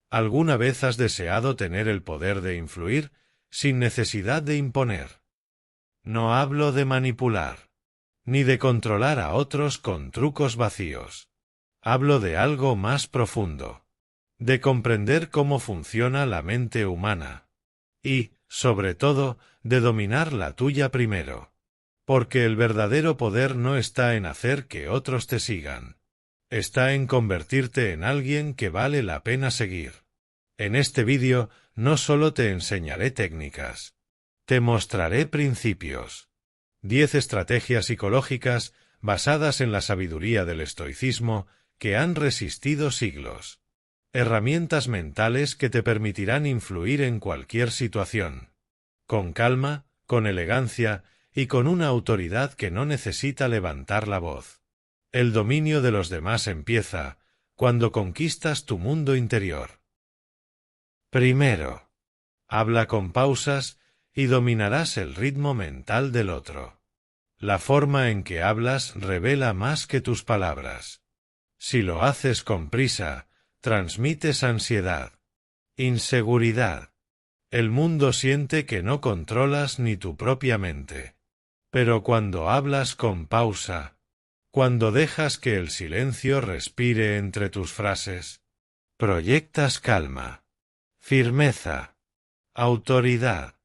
¿Alguna vez has deseado tener el poder de influir sin necesidad de imponer? No hablo de manipular, ni de controlar a otros con trucos vacíos. Hablo de algo más profundo, de comprender cómo funciona la mente humana, y, sobre todo, de dominar la tuya primero. Porque el verdadero poder no está en hacer que otros te sigan. Está en convertirte en alguien que vale la pena seguir. En este vídeo no solo te enseñaré técnicas, te mostraré principios. 10 estrategias psicológicas basadas en la sabiduría del estoicismo que han resistido siglos. Herramientas mentales que te permitirán influir en cualquier situación. Con calma, con elegancia y con una autoridad que no necesita levantar la voz. El dominio de los demás empieza cuando conquistas tu mundo interior. Primero, habla con pausas y dominarás el ritmo mental del otro. La forma en que hablas revela más que tus palabras. Si lo haces con prisa, transmites ansiedad, inseguridad. El mundo siente que no controlas ni tu propia mente. Pero cuando hablas con pausa, cuando dejas que el silencio respire entre tus frases, proyectas calma, firmeza, autoridad.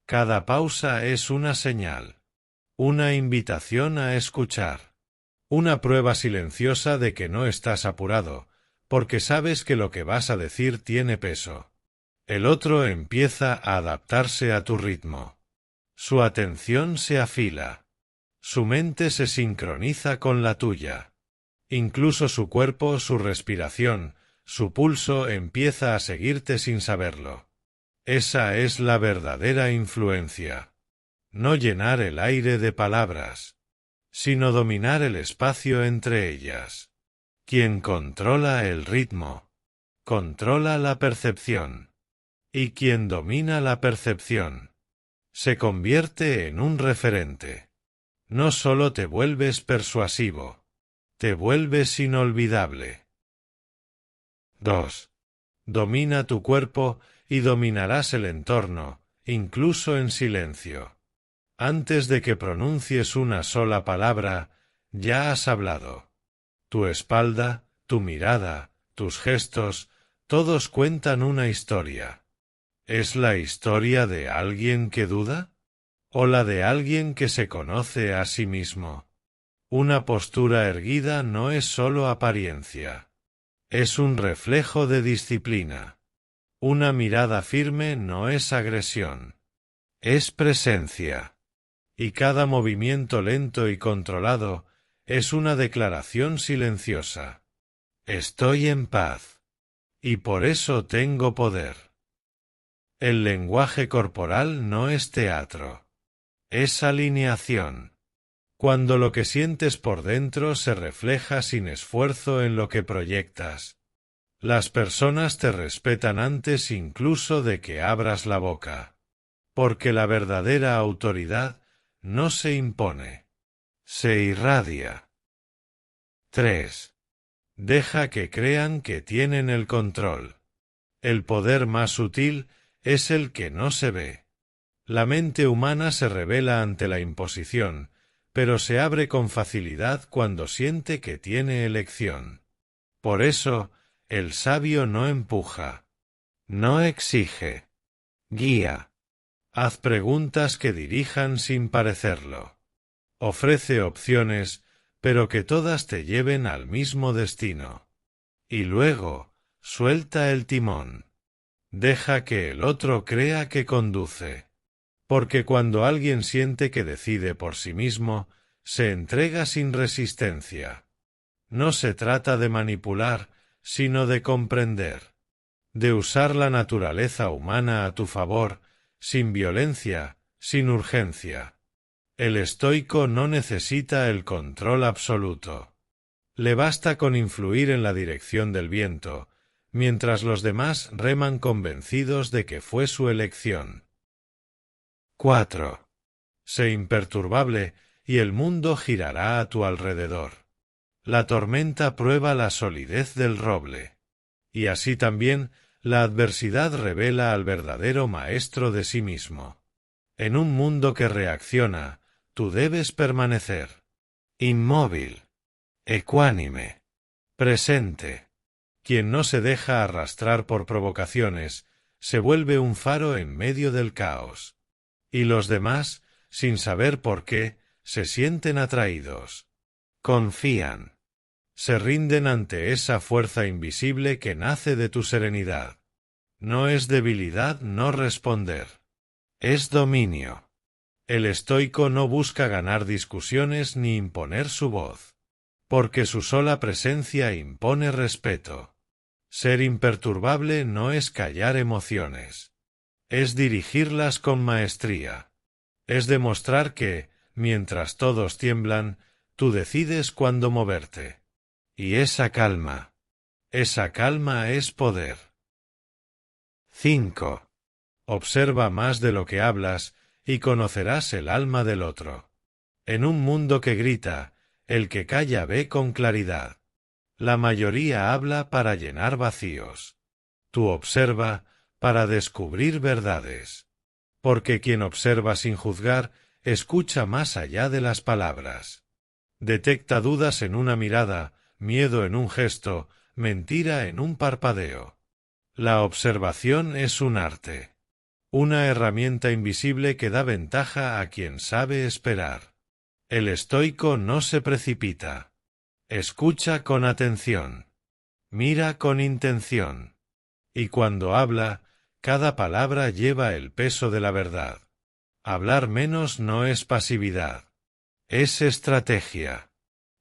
Cada pausa es una señal, una invitación a escuchar, una prueba silenciosa de que no estás apurado, porque sabes que lo que vas a decir tiene peso. El otro empieza a adaptarse a tu ritmo. Su atención se afila. Su mente se sincroniza con la tuya. Incluso su cuerpo, su respiración, su pulso empieza a seguirte sin saberlo. Esa es la verdadera influencia. No llenar el aire de palabras, sino dominar el espacio entre ellas. Quien controla el ritmo, controla la percepción. Y quien domina la percepción, se convierte en un referente. No solo te vuelves persuasivo, te vuelves inolvidable. 2. Domina tu cuerpo y dominarás el entorno, incluso en silencio. Antes de que pronuncies una sola palabra, ya has hablado. Tu espalda, tu mirada, tus gestos, todos cuentan una historia. ¿Es la historia de alguien que duda? ¿O la de alguien que se conoce a sí mismo? Una postura erguida no es solo apariencia. Es un reflejo de disciplina. Una mirada firme no es agresión. Es presencia. Y cada movimiento lento y controlado es una declaración silenciosa. Estoy en paz. Y por eso tengo poder. El lenguaje corporal no es teatro. Es alineación. Cuando lo que sientes por dentro se refleja sin esfuerzo en lo que proyectas. Las personas te respetan antes incluso de que abras la boca. Porque la verdadera autoridad no se impone. Se irradia. 3. Deja que crean que tienen el control. El poder más sutil es el que no se ve. La mente humana se rebela ante la imposición, pero se abre con facilidad cuando siente que tiene elección. Por eso, el sabio no empuja, no exige, guía. Haz preguntas que dirijan sin parecerlo. Ofrece opciones, pero que todas te lleven al mismo destino. Y luego, suelta el timón. Deja que el otro crea que conduce. Porque cuando alguien siente que decide por sí mismo, se entrega sin resistencia. No se trata de manipular, sino de comprender. De usar la naturaleza humana a tu favor, sin violencia, sin urgencia. El estoico no necesita el control absoluto. Le basta con influir en la dirección del viento, mientras los demás reman convencidos de que fue su elección. 4. Sé imperturbable y el mundo girará a tu alrededor. La tormenta prueba la solidez del roble. Y así también La adversidad revela al verdadero maestro de sí mismo. En un mundo que reacciona, tú debes permanecer inmóvil, ecuánime, presente. Quien no se deja arrastrar por provocaciones, se vuelve un faro en medio del caos. Y los demás, sin saber por qué, se sienten atraídos. Confían. Se rinden ante esa fuerza invisible que nace de tu serenidad. No es debilidad no responder. Es dominio. El estoico no busca ganar discusiones ni imponer su voz. Porque su sola presencia impone respeto. Ser imperturbable no es callar emociones. Es dirigirlas con maestría. Es demostrar que, mientras todos tiemblan, tú decides cuándo moverte. Y esa calma es poder. 5. Observa más de lo que hablas y conocerás el alma del otro. En un mundo que grita, el que calla ve con claridad. La mayoría habla para llenar vacíos. Tú observa para descubrir verdades. Porque quien observa sin juzgar, escucha más allá de las palabras. Detecta dudas en una mirada, miedo en un gesto, mentira en un parpadeo. La observación es un arte. Una herramienta invisible que da ventaja a quien sabe esperar. El estoico no se precipita. Escucha con atención. Mira con intención. Y cuando habla, cada palabra lleva el peso de la verdad. Hablar menos no es pasividad. Es estrategia.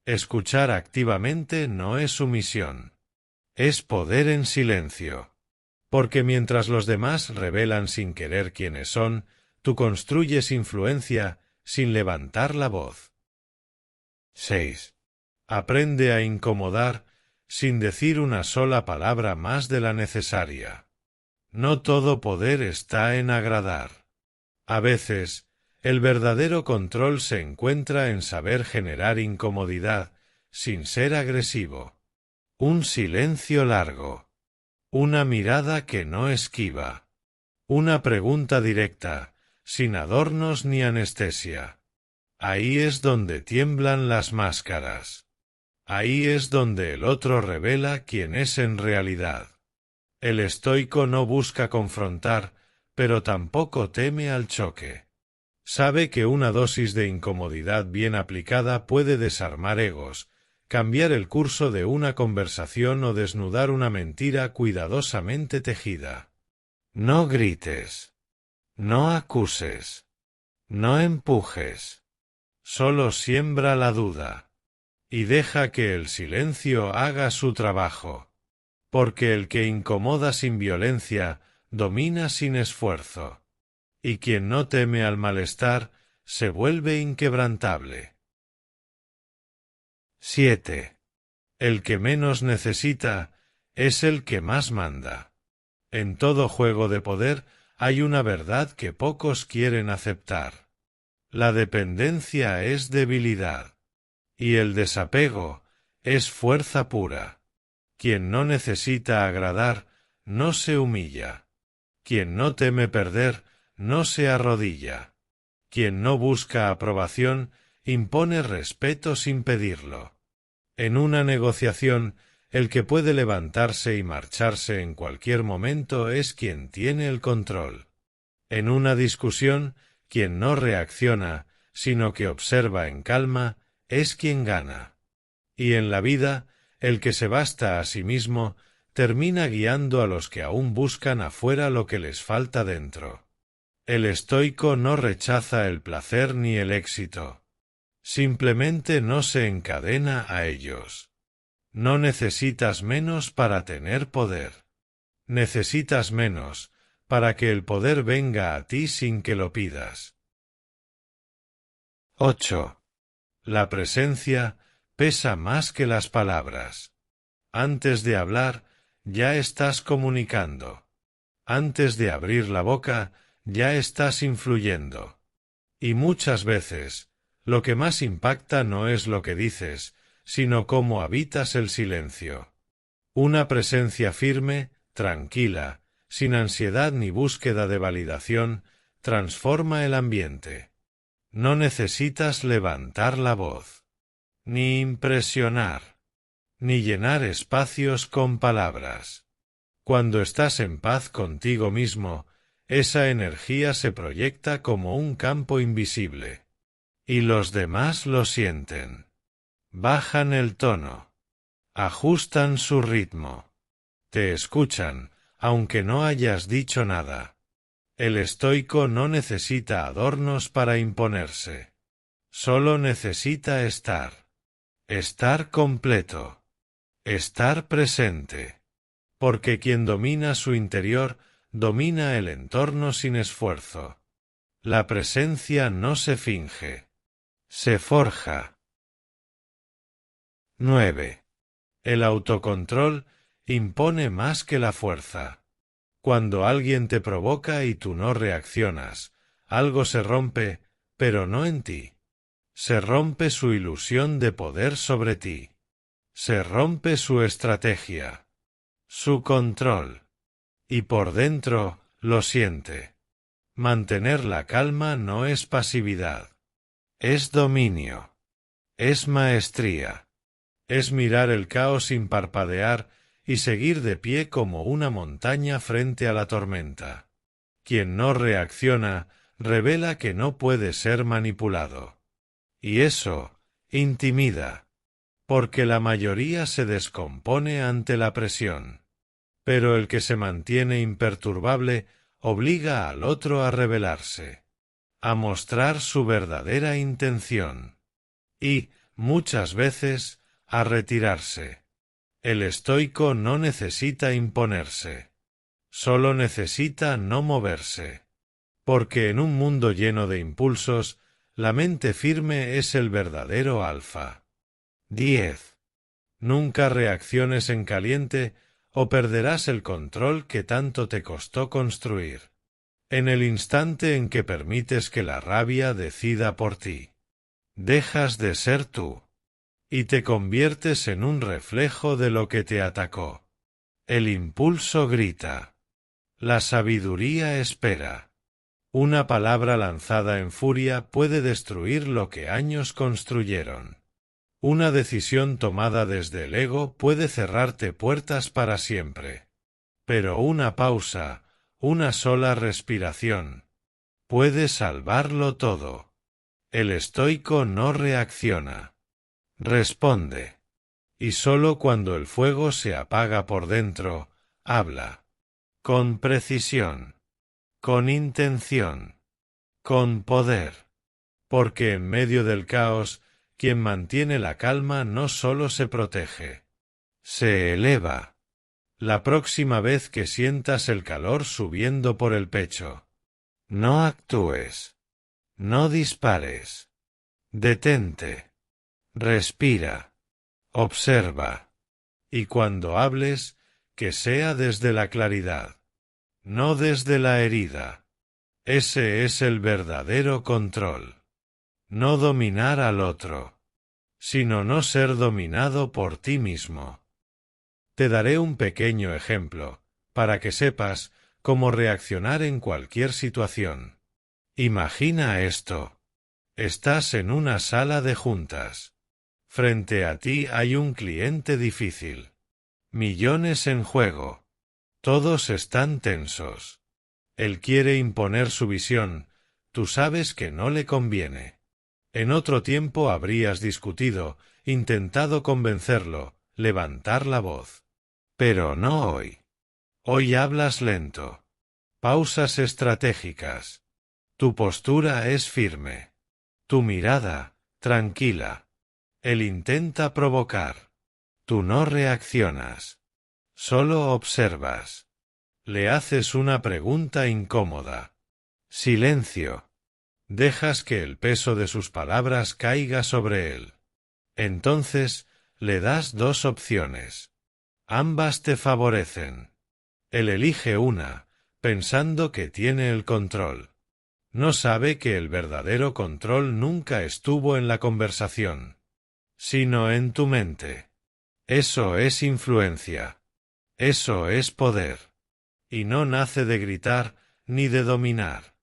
Escuchar activamente no es sumisión. Es poder en silencio. Porque mientras los demás revelan sin querer quiénes son, tú construyes influencia sin levantar la voz. 6. Aprende a incomodar sin decir una sola palabra más de la necesaria. No todo poder está en agradar. A veces, el verdadero control se encuentra en saber generar incomodidad sin ser agresivo. Un silencio largo. Una mirada que no esquiva. Una pregunta directa, sin adornos ni anestesia. Ahí es donde tiemblan las máscaras. Ahí es donde el otro revela quién es en realidad. El estoico no busca confrontar, pero tampoco teme al choque. Sabe que una dosis de incomodidad bien aplicada puede desarmar egos, cambiar el curso de una conversación o desnudar una mentira cuidadosamente tejida. No grites. No acuses. No empujes. Solo siembra la duda. Y deja que el silencio haga su trabajo. Porque el que incomoda sin violencia, domina sin esfuerzo. Y quien no teme al malestar, se vuelve inquebrantable. 7. El que menos necesita, es el que más manda. En todo juego de poder hay una verdad que pocos quieren aceptar. La dependencia es debilidad. Y el desapego es fuerza pura. Quien no necesita agradar, no se humilla. Quien no teme perder, no se arrodilla. Quien no busca aprobación, impone respeto sin pedirlo. En una negociación, el que puede levantarse y marcharse en cualquier momento es quien tiene el control. En una discusión, quien no reacciona, sino que observa en calma, es quien gana. Y en la vida, el que se basta a sí mismo, termina guiando a los que aún buscan afuera lo que les falta dentro. El estoico no rechaza el placer ni el éxito. Simplemente no se encadena a ellos. No necesitas menos para tener poder. Necesitas menos para que el poder venga a ti sin que lo pidas. 8. La presencia pesa más que las palabras. Antes de hablar, ya estás comunicando. Antes de abrir la boca, ya estás influyendo. Y muchas veces, lo que más impacta no es lo que dices, sino cómo habitas el silencio. Una presencia firme tranquila, sin ansiedad ni búsqueda de validación, transforma el ambiente. No necesitas levantar la voz, ni impresionar, ni llenar espacios con palabras. Cuando estás en paz contigo mismo, esa energía se proyecta como un campo invisible. Y los demás lo sienten. Bajan el tono. Ajustan su ritmo. Te escuchan, aunque no hayas dicho nada. El estoico no necesita adornos para imponerse. Solo necesita estar. Estar completo. Estar presente. Porque quien domina su interior, domina el entorno sin esfuerzo. La presencia no se finge. Se forja. 9. El autocontrol impone más que la fuerza. Cuando alguien te provoca y tú no reaccionas, algo se rompe, pero no en ti. Se rompe su ilusión de poder sobre ti. Se rompe su estrategia. Su control. Y por dentro, lo siente. Mantener la calma no es pasividad. Es dominio. Es maestría. Es mirar el caos sin parpadear y seguir de pie como una montaña frente a la tormenta. Quien no reacciona revela que no puede ser manipulado. Y eso intimida, porque la mayoría se descompone ante la presión. Pero el que se mantiene imperturbable obliga al otro a rebelarse, a mostrar su verdadera intención. Y, muchas veces, a retirarse. El estoico no necesita imponerse. Solo necesita no moverse. Porque en un mundo lleno de impulsos, la mente firme es el verdadero alfa. 10. Nunca reacciones en caliente o perderás el control que tanto te costó construir. En el instante en que permites que la rabia decida por ti, dejas de ser tú. Y te conviertes en un reflejo de lo que te atacó. El impulso grita. La sabiduría espera. Una palabra lanzada en furia puede destruir lo que años construyeron. Una decisión tomada desde el ego puede cerrarte puertas para siempre. Pero una pausa, una sola respiración, puede salvarlo todo. El estoico no reacciona. Responde. Y sólo cuando el fuego se apaga por dentro, habla. Con precisión. Con intención. Con poder. Porque en medio del caos, quien mantiene la calma no solo se protege. Se eleva. La próxima vez que sientas el calor subiendo por el pecho, no actúes. No dispares. Detente. Respira. Observa. Y cuando hables, que sea desde la claridad, no desde la herida. Ese es el verdadero control. No dominar al otro, sino no ser dominado por ti mismo. Te daré un pequeño ejemplo, para que sepas cómo reaccionar en cualquier situación. Imagina esto. Estás en una sala de juntas. Frente a ti hay un cliente difícil. Millones en juego. Todos están tensos. Él quiere imponer su visión, tú sabes que no le conviene. En otro tiempo habrías discutido, intentado convencerlo, levantar la voz. Pero no hoy. Hoy hablas lento. Pausas estratégicas. Tu postura es firme. Tu mirada, tranquila. Él intenta provocar. Tú no reaccionas. Solo observas. Le haces una pregunta incómoda. Silencio. Dejas que el peso de sus palabras caiga sobre él. Entonces, le das dos opciones. Ambas te favorecen. Él elige una, pensando que tiene el control. No sabe que el verdadero control nunca estuvo en la conversación, sino en tu mente. Eso es influencia. Eso es poder. Y no nace de gritar ni de dominar.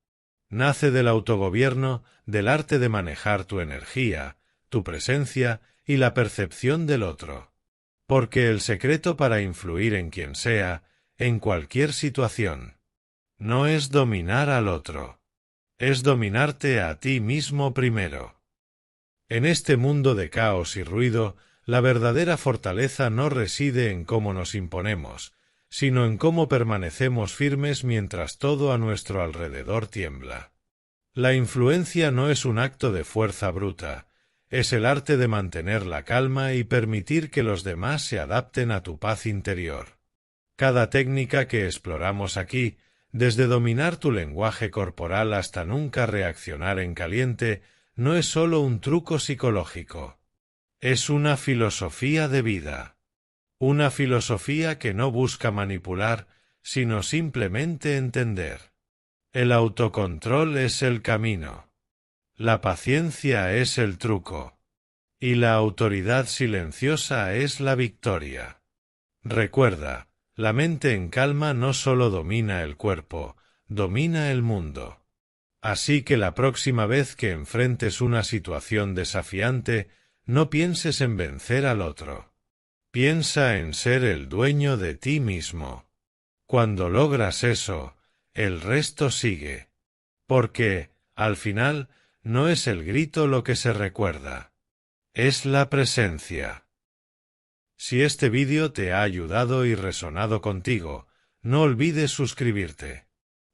Nace del autogobierno, del arte de manejar tu energía, tu presencia y la percepción del otro. Porque el secreto para influir en quien sea, en cualquier situación, no es dominar al otro. Es dominarte a ti mismo primero. En este mundo de caos y ruido, la verdadera fortaleza no reside en cómo nos imponemos, sino en cómo permanecemos firmes mientras todo a nuestro alrededor tiembla. La influencia no es un acto de fuerza bruta, es el arte de mantener la calma y permitir que los demás se adapten a tu paz interior. Cada técnica que exploramos aquí, desde dominar tu lenguaje corporal hasta nunca reaccionar en caliente, no es solo un truco psicológico. Es una filosofía de vida. Una filosofía que no busca manipular, sino simplemente entender. El autocontrol es el camino. La paciencia es el truco. Y la autoridad silenciosa es la victoria. Recuerda, la mente en calma no solo domina el cuerpo, domina el mundo. Así que la próxima vez que enfrentes una situación desafiante, no pienses en vencer al otro. Piensa en ser el dueño de ti mismo. Cuando logras eso, el resto sigue. Porque, al final, no es el grito lo que se recuerda. Es la presencia. Si este vídeo te ha ayudado y resonado contigo, no olvides suscribirte.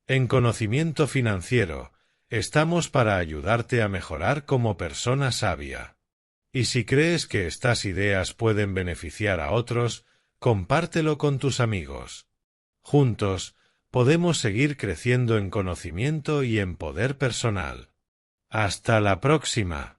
En Conocimiento Financiero, estamos para ayudarte a mejorar como persona sabia. Y si crees que estas ideas pueden beneficiar a otros, compártelo con tus amigos. Juntos, podemos seguir creciendo en conocimiento y en poder personal. Hasta la próxima.